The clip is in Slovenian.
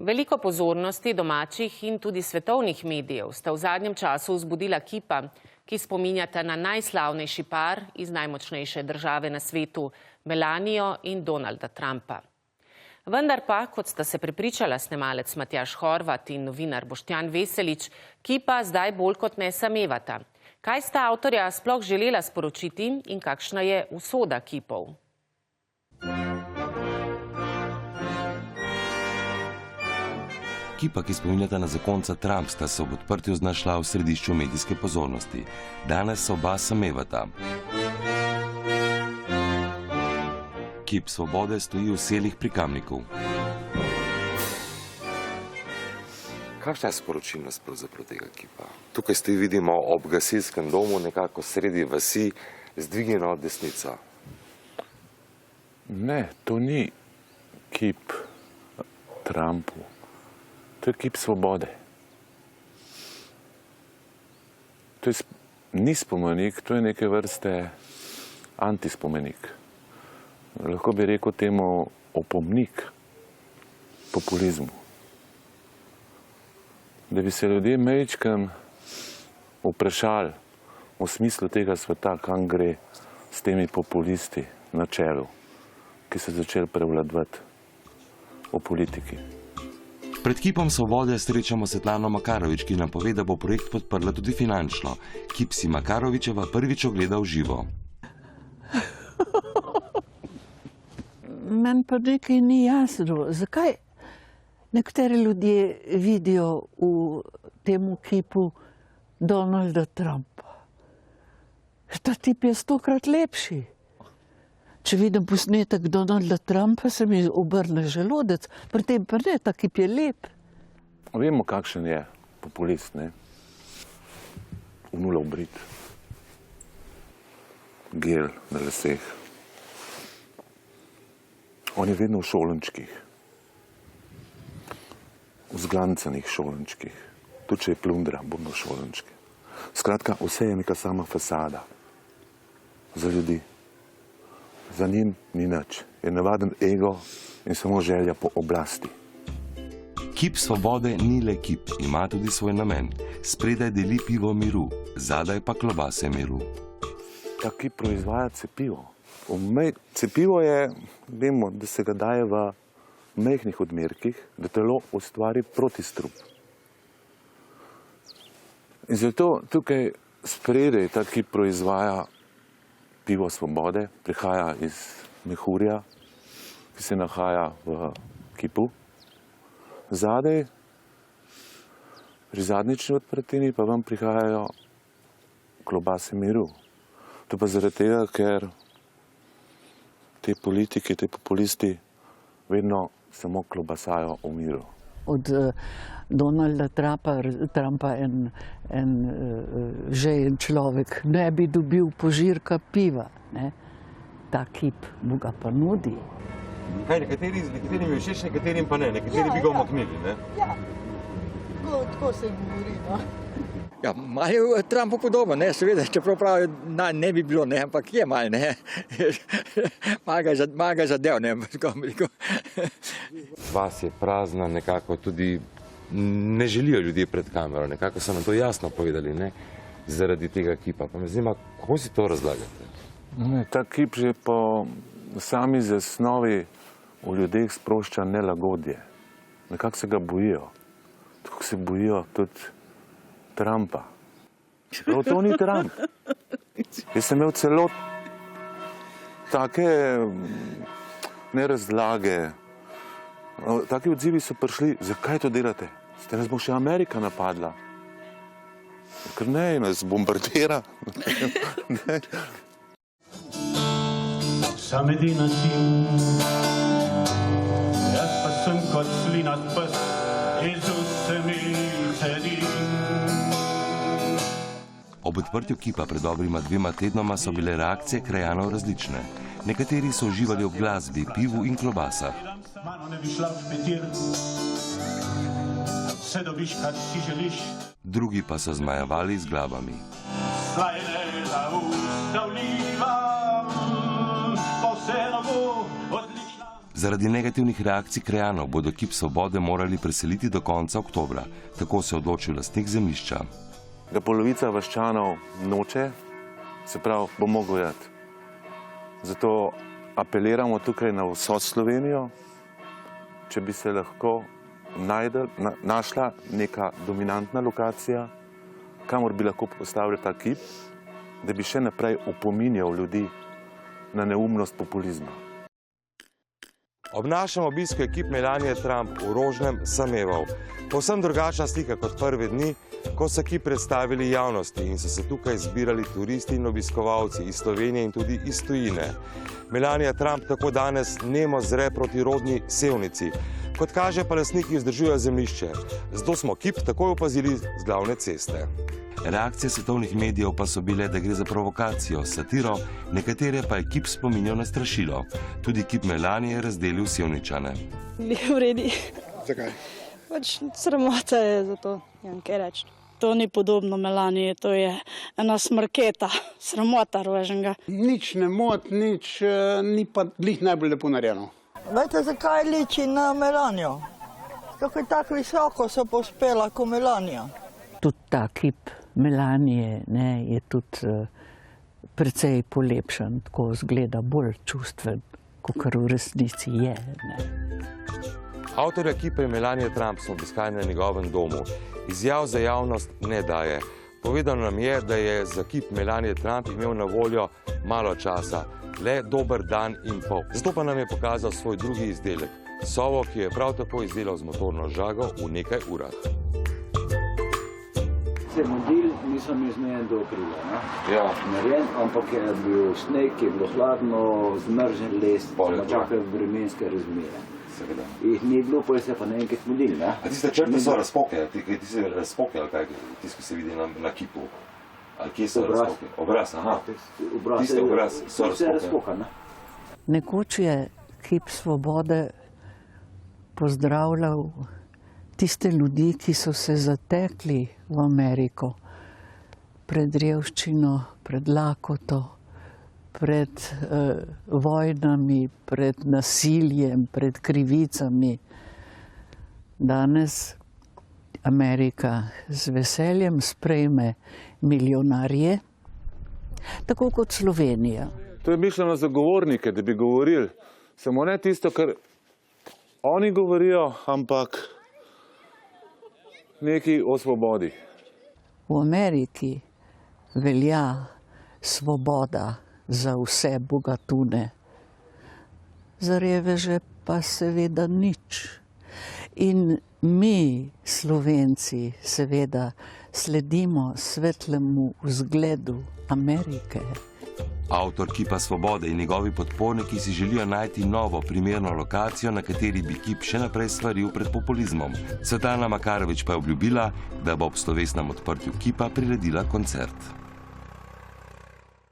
Veliko pozornosti domačih in tudi svetovnih medijev sta v zadnjem času vzbudila kipa, ki spominjata na najslavnejši par iz najmočnejše države na svetu, Melanijo in Donalda Trumpa. Vendar pa, kot sta se prepričala snemalec Matjaž Horvat in novinar Boštjan Veselič, kipa zdaj bolj kot ne samevata. Kaj sta avtorja sploh želela sporočiti in kakšna je usoda kipov? Kipa, ki spominjata na zakonca Trump, sta se ob odprtju znašla v središču medijske pozornosti. Danes oba samevata. Kip svobode stoji v selih pri Kamniku. Kakšna je sporočilnost pravzaprav tega kipa? Tukaj ste vidimo ob gasilskem domu, nekako sredi vasi, zdvignjeno desnico. Ne, to ni kip Trumpu. To je kip svobode. To ni spomenik, to je neke vrste antispomenik. Lahko bi rekel temu opomnik populizmu. Da bi se ljudje majčkeno vprašali o smislu tega sveta, kam gre s temi populisti na čelu, ki so začeli prevladovati o politiki. Pred kipom svobode srečamo Svetlano Makarovič, ki nam pove, da bo projekt podprla tudi finančno. Kip si Makarovičeva prvič ogleda v živo. Meni pa nekaj ni jasno. Zakaj nekateri ljudje vidijo v temu kipu Donalda Trumpa? Ta tip je 100-krat lepši. Če vidim posnetek Donalda Trumpa, se mi obrne želodec, pri tem pa ne, ta kip je lep. Vemo, kakšen je populist, ne? Vnula obrit. Gel na laseh. On je vedno v šolenčkih. V zglancanih šolenčkih. Tudi če je plundra, bo v šolenčke. Skratka, vse je neka sama fasada. Za ljudi. Za njim ni nič. Je navaden ego in samo želja po oblasti. Kip svobode ni le kip, ima tudi svoj namen. Spredaj deli pivo miru, zadaj pa klobase miru. Ta kip proizvaja cepivo. Cepivo je, vemo, da se ga daje v majhnih odmerkih, da telo ustvari protistrup. In zato tukaj spredaj ta kip proizvaja pivo svobode, prihaja iz mehurja, ki se nahaja v kipu. Zadaj, pri zadnjični odprtini, pa vam prihajajo klobase miru. To pa zaradi tega, ker te politiki, te populisti vedno samo klobasajo o miru. Od Donalda Trumpa en žejen človek ne bi dobil požirka piva. Ne? Ta kip mu ga pa nudi. Kaj, nekaterim je všeč, nekaterim pa ne, nekateri bi ga umaknili, ne? Ja, tako se govori, no. Ja, malo je Trumpu podoben, ne, seveda, čeprav pravi, ne bi bilo, ne, ampak je malo, ne. Malo ga zadev, ne, kako bi rekel. Vas je prazna, nekako tudi ne želijo ljudje pred kamero, nekako so nam to jasno povedali, ne, zaradi tega kipa. Pa me zanima, kako si to razlagate? Ne, ta kip že po sami zasnovi v ljudeh sprošča nelagodje. Nekako se ga bojijo. Tako se bojijo tudi Trumpa. Prav to ni Trump. Jaz sem imel celo take nerazlage. Taki odzivi so prišli, zakaj to delate? Ste nas bo še Amerika napadla. Ker ne, nas bombardira. Sam edina si, jaz pa sem kot slinat pes, iz vsemi cedim. Ob odprtju kipa pred dobrima 2 tednoma so bile reakcije krajanov različne. Nekateri so uživali ob glasbi, pivu in klobasah. Drugi pa so zmajevali z glavami. Zaradi negativnih reakcij krajanov bodo kip Svobode morali preseliti do konca oktobra. Tako se je odločil lastnik zemljišča. Da polovica vaščanov noče, se pravi, bo mogel jeti. Zato apeliramo tukaj na vso Slovenijo, če bi se lahko našla neka dominantna lokacija, kamor bi lahko postavili ta kip, da bi še naprej opominjal ljudi na neumnost populizma. Ob našem obisku je kip Melanie Trump v Rožnem sameval. Povsem drugačna slika kot prve dni, ko so kip predstavili javnosti in so se tukaj zbirali turisti in obiskovalci iz Slovenije in tudi iz tujine. Melania Trump tako danes nemo zre proti rodni Sevnici. Kot kaže, pa lastniki vzdržujejo zemljišče. Zato smo kip takoj opazili z glavne ceste. Reakcije svetovnih medijev pa so bile, da gre za provokacijo, satiro, nekatere pa je kip spominjal na strašilo. Tudi kip Melanije je razdelil Sevničane. Ni v redu. Zakaj? Pač sramota je za to, kaj reči. To ni podobno Melaniji, to je ena smrketa, sramota Rožnega. Nič ne mot, nič, ni pa glih najbolj lepo narejeno. Veste, zakaj liči na Melanijo? Kako je tako visoko so pospela kot Melanija. Tudi ta kip Melanije je tudi precej polepšan, tako zgleda bolj čustven, kot v resnici je. Avtorja kipa Melanie Trump smo obiskali na njegovem domu. Izjav za javnost ne daje. Povedano nam je, da je za kip Melanie Trump imel na voljo malo časa, le dober dan in pol. Zato pa nam je pokazal svoj drugi izdelek, sovo, ki je prav tako izdelal z motorno žago v nekaj urah. Se model nisem izmenjen do aprila, Ja. narejen, ampak je bil sneg, je bilo hladno, zmržen les, pa čakajo vremenske razmere. Seveda. Jih ni bilo, pa se pa naenkrat model, ne? A tiste črte so razpoke, tiste razpoke, ali kaj, tisto se vidi na kipu? Ali kje so razpoke? Obraz, aha. Tiste obraz so razpoke. Nekoč je kip Svobode pozdravljal tiste ljudi, ki so se zatekli v Ameriko pred revščino, pred lakoto, pred vojnami, pred nasiljem, pred krivicami. Danes Amerika z veseljem sprejme milijonarje, tako kot Slovenija. To je mišljeno za govornike, da bi govorili samo ne tisto, kar oni govorijo, ampak nekaj o svobodi. V Ameriki velja svoboda za vse bogatune, za reveže pa seveda nič. In mi, Slovenci, seveda sledimo svetlemu vzgledu Amerike. Avtor kipa Svobode in njegovi podporniki si želijo najti novo primerno lokacijo, na kateri bi kip še naprej svaril pred populizmom. Svetlana Makarovič pa je obljubila, da bo ob slovesnem odprtju kipa priredila koncert.